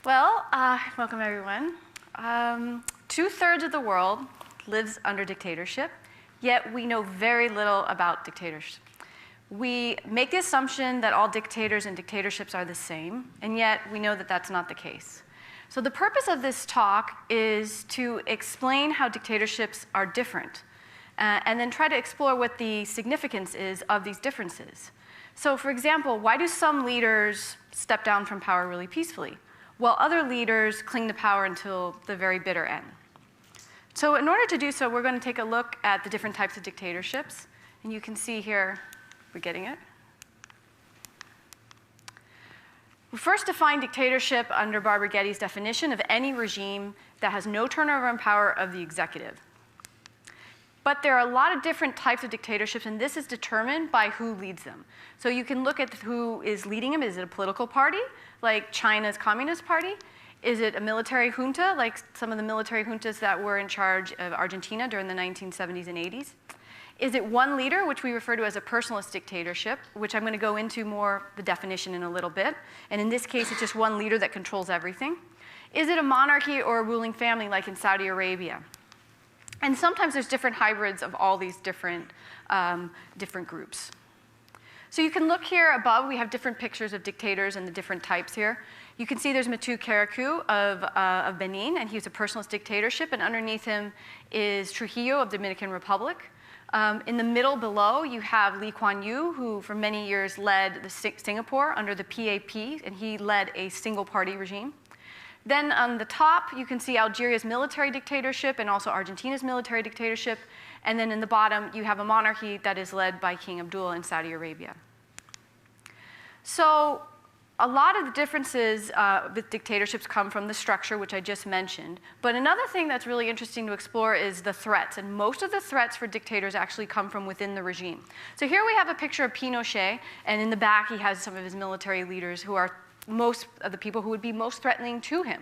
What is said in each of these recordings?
Welcome everyone. 2/3 of the world lives under dictatorship, yet we know very little about dictators. We make the assumption that all dictators and dictatorships are the same, and yet we know that that's not the case. So the purpose of this talk is to explain how dictatorships are different, and then try to explore what the significance is of these differences. So for example, why do some leaders step down from power really peacefully, while other leaders cling to power until the very bitter end? So in order to do so, we're going to take a look at the different types of dictatorships. And you can see here, we're getting it. We first define dictatorship under Barbara Getty's definition of any regime that has no turnover in power of the executive. But there are a lot of different types of dictatorships, and this is determined by who leads them. So you can look at who is leading them. Is it a political party, like China's Communist Party? Is it a military junta, like some of the military juntas that were in charge of Argentina during the 1970s and 80s? Is it one leader, which we refer to as a personalist dictatorship, which I'm going to go into more the definition in a little bit. And in this case, it's just one leader that controls everything. Is it a monarchy or a ruling family, like in Saudi Arabia? And sometimes there's different hybrids of all these different groups. So you can look here above. We have different pictures of dictators and the different types here. You can see there's Matu Karakou of Benin, and he's a personalist dictatorship. And underneath him is Trujillo of the Dominican Republic. In the middle below, you have Lee Kuan Yew, who for many years led Singapore under the PAP, and he led a single-party regime. Then on the top, you can see Algeria's military dictatorship and also Argentina's military dictatorship. And then in the bottom, you have a monarchy that is led by King Abdullah in Saudi Arabia. So a lot of the differences with dictatorships come from the structure, which I just mentioned. But another thing that's really interesting to explore is the threats. And most of the threats for dictators actually come from within the regime. So here we have a picture of Pinochet, and in the back he has some of his military leaders who are most of the people who would be most threatening to him.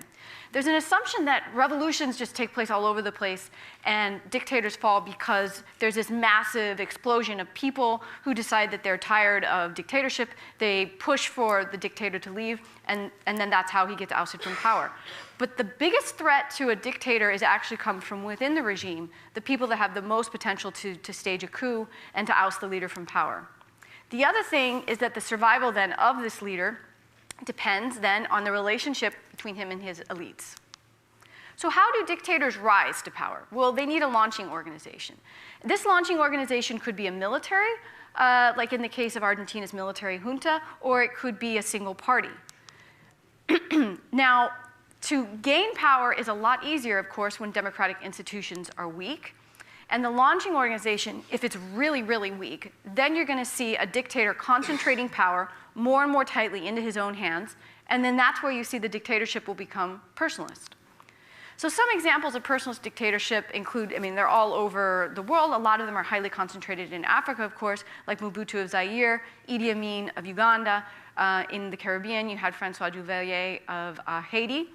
There's an assumption that revolutions just take place all over the place and dictators fall because there's this massive explosion of people who decide that they're tired of dictatorship. They push for the dictator to leave, and then that's how he gets ousted from power. But the biggest threat to a dictator is actually comes from within the regime, the people that have the most potential to stage a coup and to oust the leader from power. The other thing is that the survival then of this leader depends then on the relationship between him and his elites. So how do dictators rise to power? Well, they need a launching organization. This launching organization could be a military, like in the case of Argentina's military junta, or it could be a single party. Now, to gain power is a lot easier, of course, when democratic institutions are weak. And the launching organization, if it's really, really weak, then you're going to see a dictator concentrating power more and more tightly into his own hands, and then that's where you see the dictatorship will become personalist. So some examples of personalist dictatorship include, they're all over the world. A lot of them are highly concentrated in Africa, of course, like Mobutu of Zaire, Idi Amin of Uganda. In the Caribbean, you had François Duvalier of Haiti,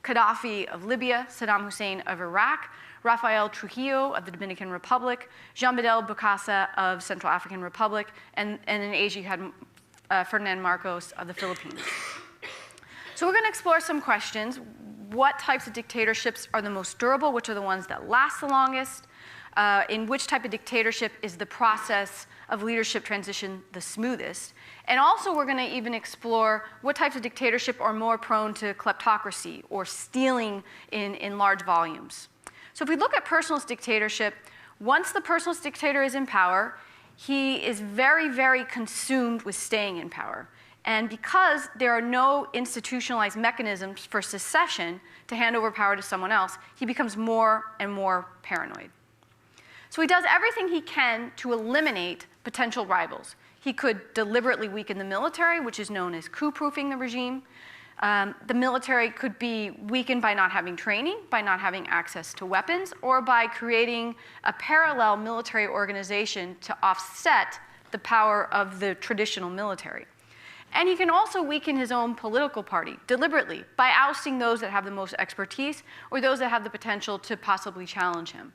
Gaddafi of Libya, Saddam Hussein of Iraq, Rafael Trujillo of the Dominican Republic, Jean-Bedel Bokassa of Central African Republic, and in Asia you had Ferdinand Marcos of the Philippines. So we're going to explore some questions. What types of dictatorships are the most durable? Which are the ones that last the longest? In which type of dictatorship is the process of leadership transition the smoothest? And also we're going to even explore what types of dictatorship are more prone to kleptocracy or stealing in large volumes. So if we look at personalist dictatorship, once the personalist dictator is in power, he is very, very consumed with staying in power. And because there are no institutionalized mechanisms for secession to hand over power to someone else, he becomes more and more paranoid. So he does everything he can to eliminate potential rivals. He could deliberately weaken the military, which is known as coup-proofing the regime. The military could be weakened by not having training, by not having access to weapons, or by creating a parallel military organization to offset the power of the traditional military. And he can also weaken his own political party deliberately by ousting those that have the most expertise or those that have the potential to possibly challenge him.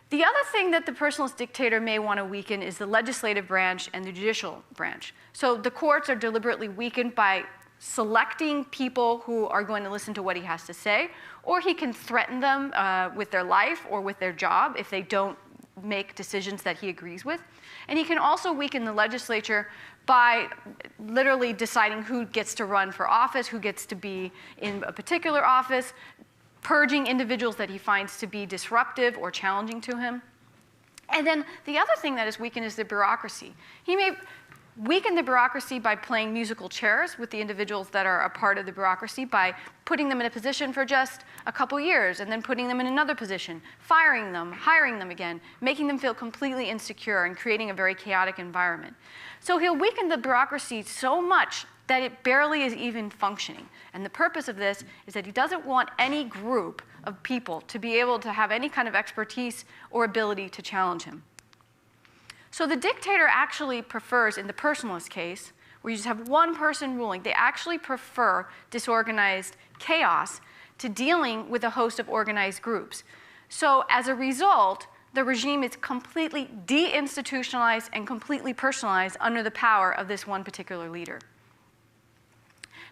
The other thing that the personalist dictator may want to weaken is the legislative branch and the judicial branch. So the courts are deliberately weakened by selecting people who are going to listen to what he has to say, or he can threaten them with their life or with their job if they don't make decisions that he agrees with. And he can also weaken the legislature by literally deciding who gets to run for office, who gets to be in a particular office, purging individuals that he finds to be disruptive or challenging to him. And then the other thing that is weakened is the bureaucracy. He may weaken the bureaucracy by playing musical chairs with the individuals that are a part of the bureaucracy, by putting them in a position for just a couple years and then putting them in another position, firing them, hiring them again, making them feel completely insecure and creating a very chaotic environment. So he'll weaken the bureaucracy so much that it barely is even functioning. And the purpose of this is that he doesn't want any group of people to be able to have any kind of expertise or ability to challenge him. So the dictator actually prefers, in the personalist case, where you just have one person ruling, they actually prefer disorganized chaos to dealing with a host of organized groups. So as a result, the regime is completely deinstitutionalized and completely personalized under the power of this one particular leader.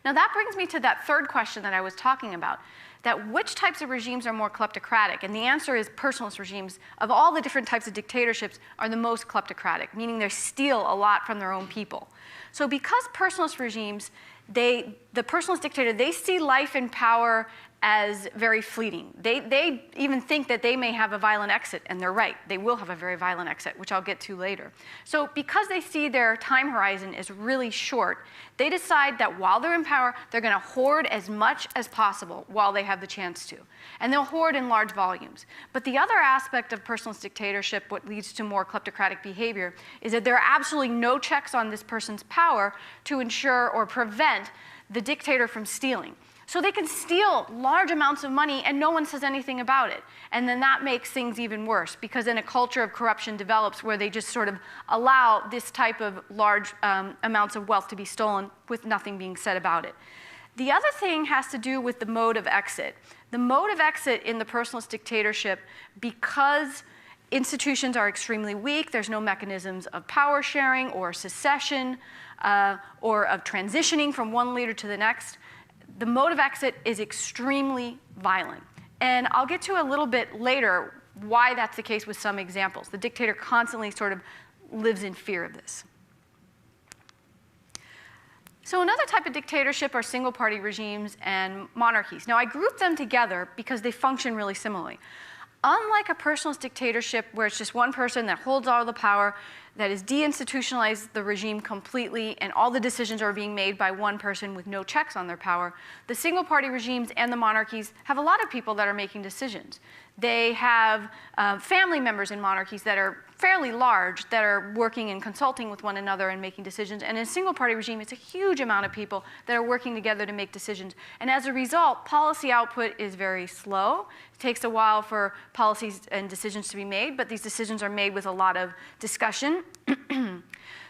Now that brings me to that third question that I was talking about, that which types of regimes are more kleptocratic? And the answer is personalist regimes, of all the different types of dictatorships, are the most kleptocratic, meaning they steal a lot from their own people. So because personalist regimes, the personalist dictator, they see life and power as very fleeting. They even think that they may have a violent exit, and they're right. They will have a very violent exit, which I'll get to later. So because they see their time horizon is really short, they decide that while they're in power, they're going to hoard as much as possible while they have the chance to. And they'll hoard in large volumes. But the other aspect of personalist dictatorship, what leads to more kleptocratic behavior, is that there are absolutely no checks on this person's power to ensure or prevent the dictator from stealing. So they can steal large amounts of money and no one says anything about it. And then that makes things even worse, because then a culture of corruption develops where they just sort of allow this type of large amounts of wealth to be stolen with nothing being said about it. The other thing has to do with the mode of exit. The mode of exit in the personalist dictatorship, because institutions are extremely weak, there's no mechanisms of power sharing or secession or of transitioning from one leader to the next, the mode of exit is extremely violent. And I'll get to a little bit later why that's the case with some examples. The dictator constantly sort of lives in fear of this. So another type of dictatorship are single-party regimes and monarchies. Now I group them together because they function really similarly. Unlike a personalist dictatorship where it's just one person that holds all the power, that has deinstitutionalized the regime completely and all the decisions are being made by one person with no checks on their power, the single-party regimes and the monarchies have a lot of people that are making decisions. They have family members in monarchies that are fairly large that are working and consulting with one another and making decisions. And in a single-party regime, it's a huge amount of people that are working together to make decisions. And as a result, policy output is very slow. It takes a while for policies and decisions to be made, but these decisions are made with a lot of discussion.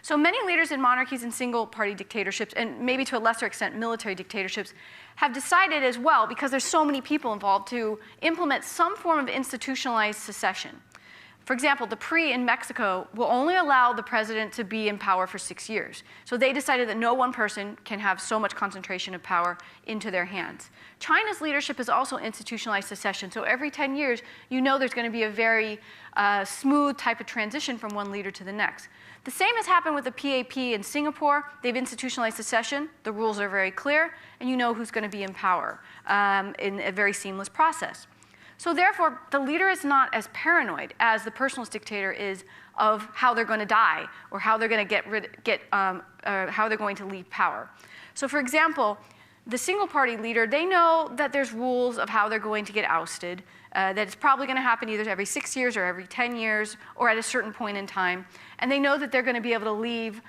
So many leaders in monarchies and single-party dictatorships, and maybe to a lesser extent military dictatorships, have decided as well, because there's so many people involved, to implement some form of institutionalized secession. For example, the PRI in Mexico will only allow the president to be in power for 6 years. So they decided that no one person can have so much concentration of power into their hands. China's leadership has also institutionalized secession. So every 10 years, you know there's going to be a very smooth type of transition from one leader to the next. The same has happened with the PAP in Singapore. They've institutionalized secession. The rules are very clear, and you know who's going to be in power in a very seamless process. So therefore, the leader is not as paranoid as the personalist dictator is of how they're going to die or how they're going to how they're going to leave power. So for example, the single-party leader, they know that there's rules of how they're going to get ousted, that it's probably going to happen either every 6 years or every 10 years or at a certain point in time. And they know that they're going to be able to leave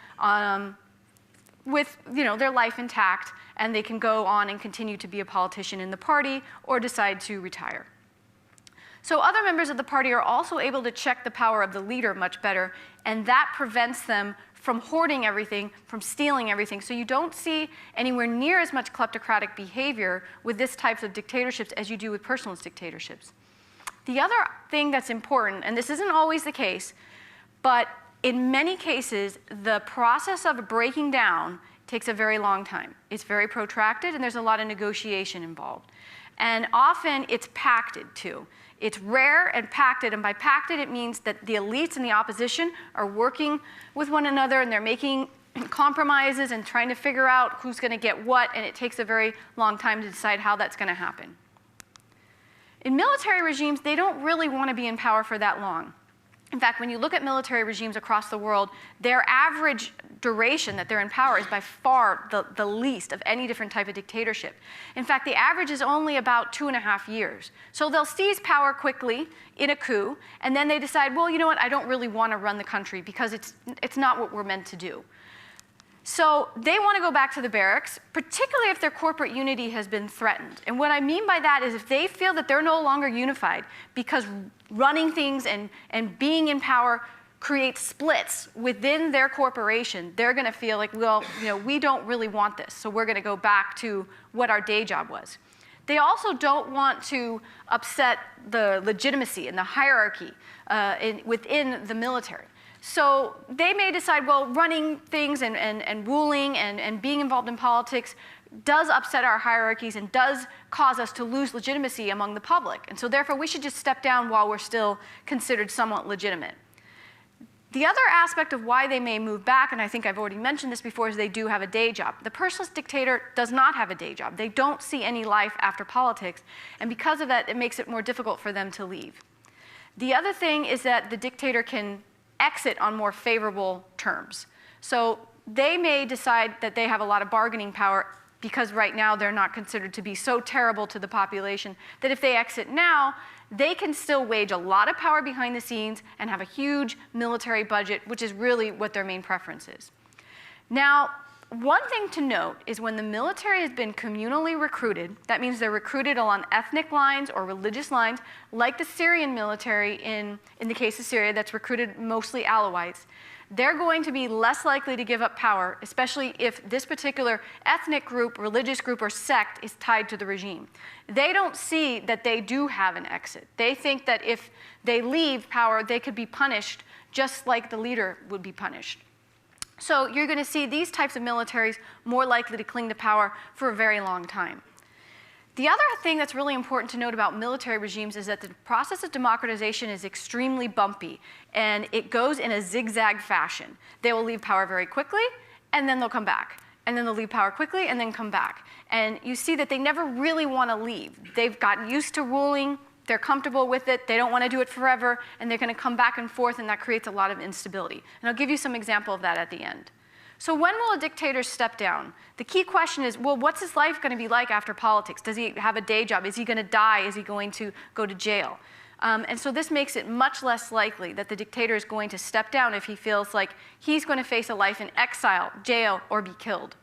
with their life intact, and they can go on and continue to be a politician in the party or decide to retire. So other members of the party are also able to check the power of the leader much better, and that prevents them from hoarding everything, from stealing everything. So you don't see anywhere near as much kleptocratic behavior with this types of dictatorships as you do with personalist dictatorships. The other thing that's important, and this isn't always the case, but in many cases, the process of breaking down takes a very long time. It's very protracted, and there's a lot of negotiation involved. And often it's pacted too. It's rare and pacted, and by pacted it means that the elites and the opposition are working with one another, and they're making compromises and trying to figure out who's going to get what, and it takes a very long time to decide how that's going to happen. In military regimes, they don't really want to be in power for that long. In fact, when you look at military regimes across the world, their average duration that they're in power is by far the least of any different type of dictatorship. In fact, the average is only about 2.5 years. So they'll seize power quickly in a coup, and then they decide, well, you know what, I don't really want to run the country because it's not what we're meant to do. So they want to go back to the barracks, particularly if their corporate unity has been threatened. And what I mean by that is if they feel that they're no longer unified because running things and being in power creates splits within their corporation, they're going to feel like, well, you know, we don't really want this, so we're going to go back to what our day job was. They also don't want to upset the legitimacy and the hierarchy within the military. So they may decide, well, running things and ruling and being involved in politics does upset our hierarchies and does cause us to lose legitimacy among the public. And so therefore, we should just step down while we're still considered somewhat legitimate. The other aspect of why they may move back, and I think I've already mentioned this before, is they do have a day job. The personalist dictator does not have a day job. They don't see any life after politics. And because of that, it makes it more difficult for them to leave. The other thing is that the dictator can exit on more favorable terms. So they may decide that they have a lot of bargaining power because right now they're not considered to be so terrible to the population that if they exit now, they can still wage a lot of power behind the scenes and have a huge military budget, which is really what their main preference is. Now, one thing to note is when the military has been communally recruited, that means they're recruited along ethnic lines or religious lines, like the Syrian military in the case of Syria that's recruited mostly Alawites, they're going to be less likely to give up power, especially if this particular ethnic group, religious group, or sect is tied to the regime. They don't see that they do have an exit. They think that if they leave power, they could be punished just like the leader would be punished. So you're going to see these types of militaries more likely to cling to power for a very long time. The other thing that's really important to note about military regimes is that the process of democratization is extremely bumpy, and it goes in a zigzag fashion. They will leave power very quickly, and then they'll come back. And then they'll leave power quickly, and then come back. And you see that they never really want to leave. They've gotten used to ruling. They're comfortable with it, they don't want to do it forever, and they're going to come back and forth, and that creates a lot of instability. And I'll give you some example of that at the end. So when will a dictator step down? The key question is, well, what's his life going to be like after politics? Does he have a day job? Is he going to die? Is he going to go to jail? And so this makes it much less likely that the dictator is going to step down if he feels like he's going to face a life in exile, jail, or be killed.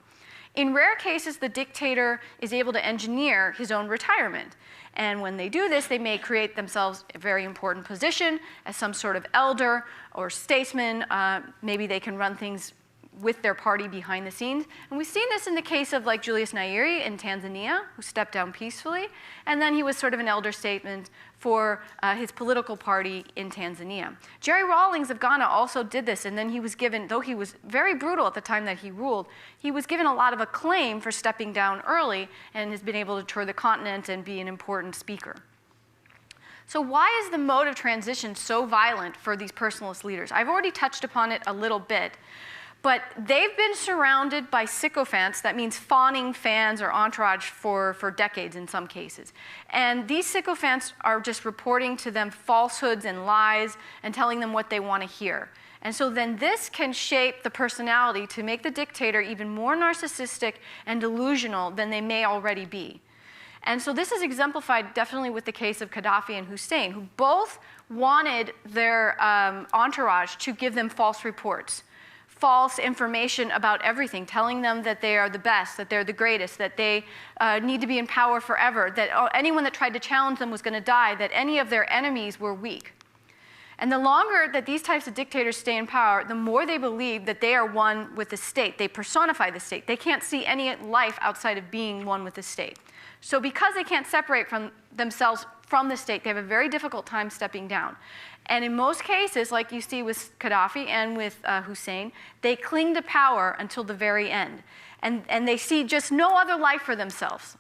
In rare cases, the dictator is able to engineer his own retirement. And when they do this, they may create themselves a very important position as some sort of elder or statesman. Maybe they can run things with their party behind the scenes. And we've seen this in the case of like Julius Nyerere in Tanzania, who stepped down peacefully. And then he was sort of an elder statesman for his political party in Tanzania. Jerry Rawlings of Ghana also did this, and then he was given, though he was very brutal at the time that he ruled, he was given a lot of acclaim for stepping down early and has been able to tour the continent and be an important speaker. So why is the mode of transition so violent for these personalist leaders? I've already touched upon it a little bit. But they've been surrounded by sycophants, that means fawning fans or entourage for decades in some cases. And these sycophants are just reporting to them falsehoods and lies and telling them what they want to hear. And so then this can shape the personality to make the dictator even more narcissistic and delusional than they may already be. And so this is exemplified definitely with the case of Gaddafi and Hussein, who both wanted their entourage to give them false reports. False information about everything, telling them that they are the best, that they're the greatest, that they need to be in power forever, that anyone that tried to challenge them was going to die, that any of their enemies were weak. And the longer that these types of dictators stay in power, the more they believe that they are one with the state. They personify the state. They can't see any life outside of being one with the state. So because they can't separate from themselves from the state, they have a very difficult time stepping down. And in most cases, like you see with Gaddafi and with Hussein, they cling to power until the very end. And they see just no other life for themselves.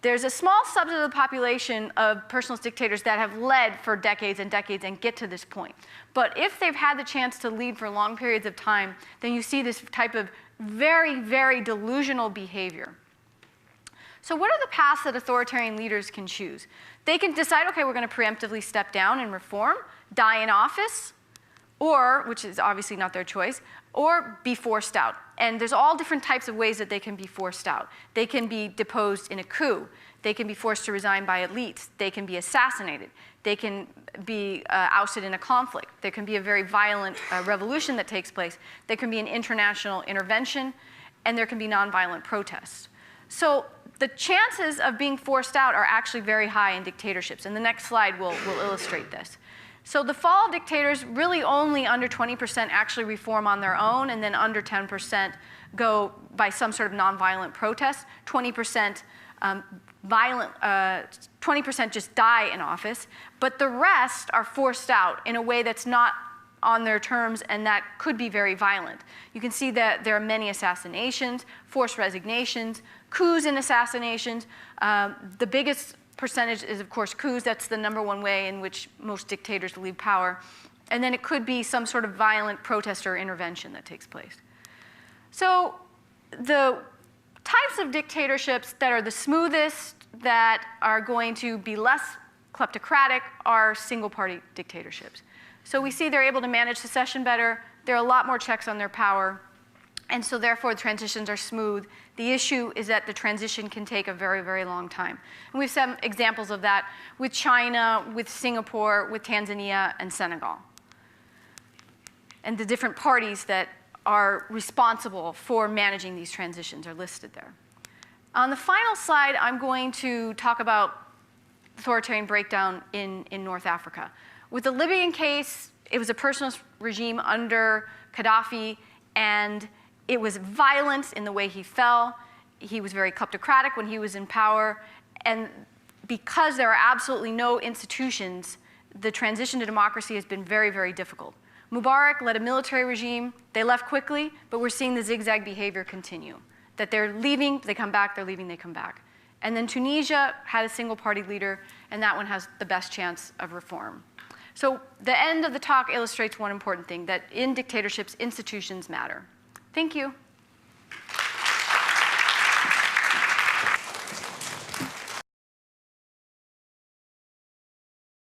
There's a small subset of the population of personalist dictators that have led for decades and decades and get to this point. But if they've had the chance to lead for long periods of time, then you see this type of very, very delusional behavior. So what are the paths that authoritarian leaders can choose? They can decide, okay, we're going to preemptively step down and reform, die in office, or, which is obviously not their choice, or be forced out. And there's all different types of ways that they can be forced out. They can be deposed in a coup. They can be forced to resign by elites. They can be assassinated. They can be ousted in a conflict. There can be a very violent revolution that takes place. There can be an international intervention, and there can be nonviolent protests. So the chances of being forced out are actually very high in dictatorships, and the next slide will illustrate this. So the fall of dictators, really only under 20% actually reform on their own, and then under 10% go by some sort of nonviolent protest. 20% 20% just die in office, but the rest are forced out in a way that's not on their terms, and that could be very violent. You can see that there are many assassinations, forced resignations, coups and assassinations. The biggest percentage is, of course, coups. That's the #1 way in which most dictators leave power. And then it could be some sort of violent protest or intervention that takes place. So the types of dictatorships that are the smoothest, that are going to be less kleptocratic, are single-party dictatorships. So we see they're able to manage secession better. There are a lot more checks on their power. And so therefore, the transitions are smooth. The issue is that the transition can take a very, very long time. And we've some examples of that with China, with Singapore, with Tanzania, and Senegal. And the different parties that are responsible for managing these transitions are listed there. On the final slide, I'm going to talk about authoritarian breakdown in North Africa. With the Libyan case, it was a personalist regime under Gaddafi, and it was violent in the way he fell. He was very kleptocratic when he was in power. And because there are absolutely no institutions, the transition to democracy has been very, very difficult. Mubarak led a military regime. They left quickly, but we're seeing the zigzag behavior continue. That they're leaving, they come back, they're leaving, they come back. And then Tunisia had a single-party leader, and that one has the best chance of reform. So the end of the talk illustrates one important thing, that in dictatorships, institutions matter. Thank you.